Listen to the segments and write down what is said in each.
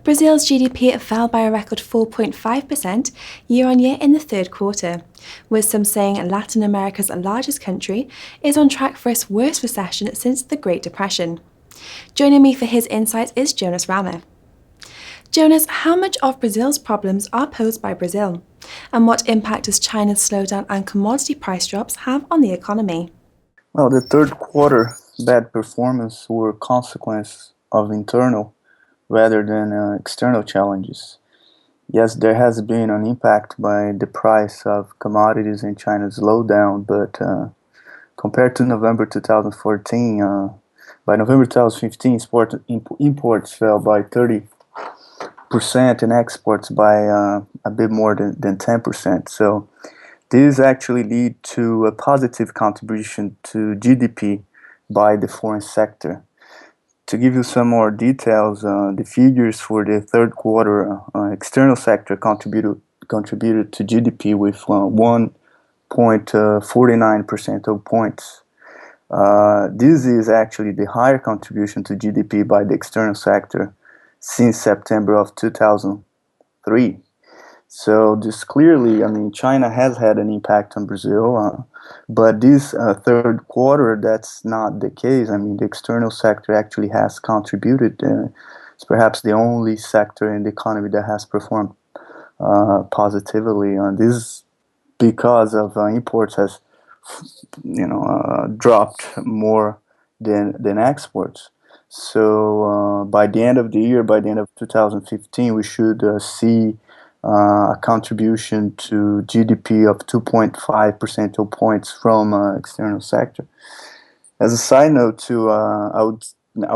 Brazil's GDP fell by a record 4.5% year-on-year in the third quarter, with some saying Latin America's largest country is on track for its worst recession since the Great Depression. Joining me for his insights is Jonas Rama. Jonas, how much of Brazil's problems are posed by Brazil? And what impact does China's slowdown and commodity price drops have on the economy? Well, the third quarter bad performance were a consequence of internal rather than external challenges. Yes, there has been an impact by the price of commodities in China's slowdown, but compared to November 2014, by November 2015, imports fell by 30% and exports by a bit more than 10%. So this actually lead to a positive contribution to GDP by the foreign sector. To give you some more details, the figures for the third quarter external sector contributed to GDP with 1.49 percentage points. This is actually the higher contribution to GDP by the external sector since September of 2003. So this clearly, China has had an impact on Brazil, but this third quarter, that's not the case. The external sector actually has contributed. It's perhaps the only sector in the economy that has performed positively. This is because of imports has, dropped more than exports. So by the end of the year, by the end of 2015, we should see a contribution to GDP of 2.5 percentage points from external sector. As a side note, I would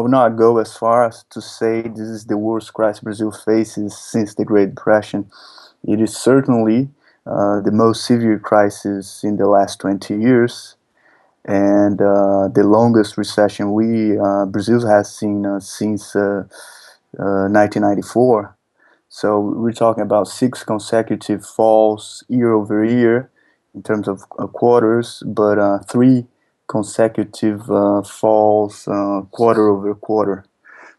not go as far as to say this is the worst crisis Brazil faces since the Great Depression. It is certainly the most severe crisis in the last 20 years, and the longest recession Brazil has seen since 1994. So we're talking about 6 consecutive falls year over year in terms of quarters, but 3 consecutive falls quarter over quarter.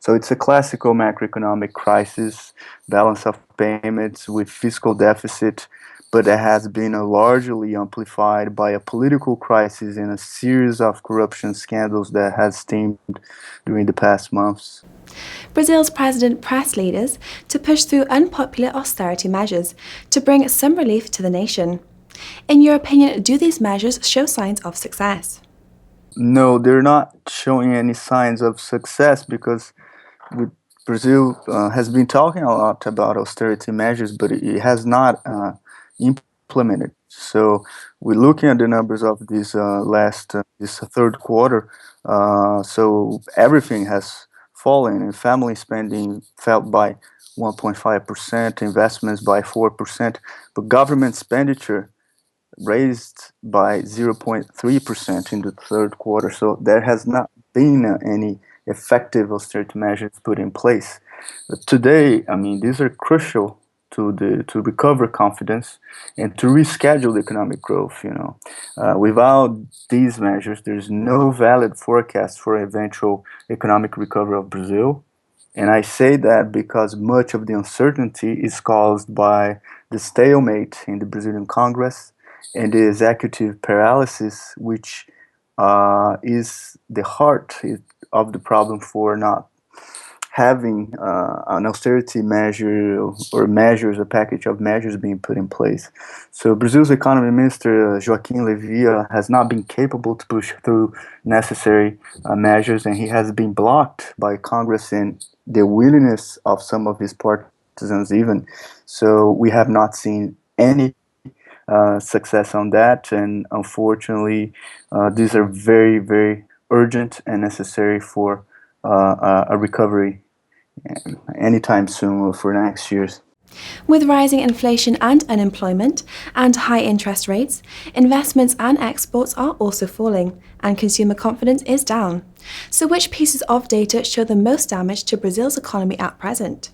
So it's a classical macroeconomic crisis, balance of payments with fiscal deficit, but it has been largely amplified by a political crisis and a series of corruption scandals that has stemmed during the past months. Brazil's president pressed leaders to push through unpopular austerity measures to bring some relief to the nation. In your opinion, do these measures show signs of success? No, they're not showing any signs of success because Brazil has been talking a lot about austerity measures, but it has not implemented. So we're looking at the numbers of this this third quarter. So everything has fallen, and family spending fell by 1.5%, investments by 4%, but government expenditure raised by 0.3% in the third quarter. So there has not been any effective austerity measures put in place. But today, these are crucial to recover confidence and to reschedule economic growth. Without these measures, there's no valid forecast for eventual economic recovery of Brazil. And I say that because much of the uncertainty is caused by the stalemate in the Brazilian Congress and the executive paralysis, which is the heart of the problem for not having an austerity measure or a package of measures being put in place. So Brazil's economy minister, Joaquim Levy, has not been capable to push through necessary measures, and he has been blocked by Congress and the willingness of some of his partisans even. So we have not seen any success on that, and unfortunately these are very, very urgent and necessary for a recovery anytime soon for next year's. With rising inflation and unemployment and high interest rates, investments and exports are also falling, and consumer confidence is down. So which pieces of data show the most damage to Brazil's economy at present?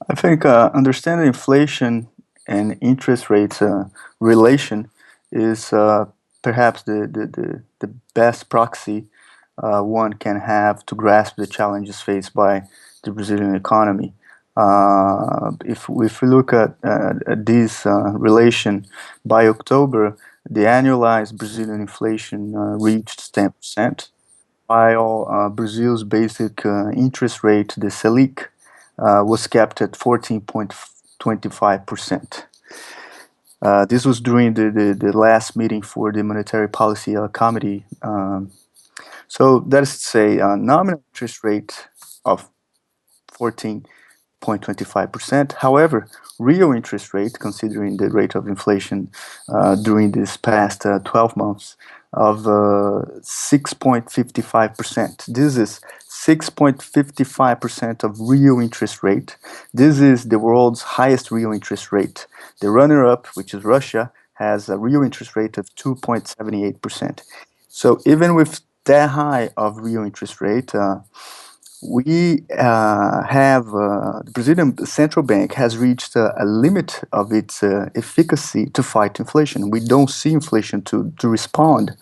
I think understanding inflation and interest rates relation is perhaps the best proxy one can have to grasp the challenges faced by the Brazilian economy. If we look at this relation by October, the annualized Brazilian inflation reached 10%, while Brazil's basic interest rate, the Selic, was kept at 14.25%. This was during the last meeting for the Monetary Policy Committee. So that is to say, nominal interest rate of 14.25%. However, real interest rate, considering the rate of inflation during this past 12 months, of 6.55%. This is 6.55% of real interest rate. This is the world's highest real interest rate. The runner-up, which is Russia, has a real interest rate of 2.78%. So even with that high of real interest rate, we have the Brazilian central bank has reached a limit of its efficacy to fight inflation. We don't see inflation to respond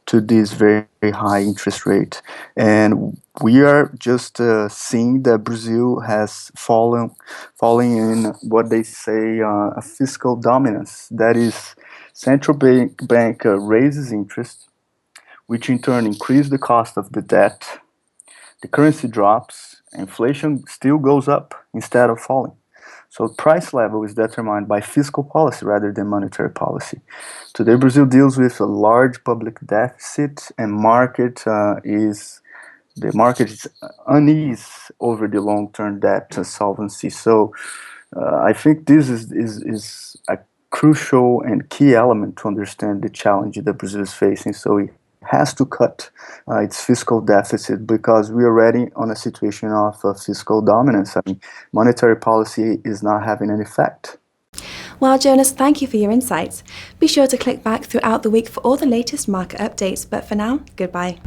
to this very, very high interest rate, and we are just seeing that Brazil has fallen in what they say a fiscal dominance. That is, central bank raises interest, which in turn increases the cost of the debt. The currency drops, inflation still goes up instead of falling. So price level is determined by fiscal policy rather than monetary policy. Today, Brazil deals with a large public deficit, and the market is unease over the long-term debt solvency. So I think this is a crucial and key element to understand the challenge that Brazil is facing. So it has to cut its fiscal deficit because we are already on a situation of fiscal dominance. I mean, monetary policy is not having an effect. Well, Jonas, thank you for your insights. Be sure to click back throughout the week for all the latest market updates, but for now, goodbye.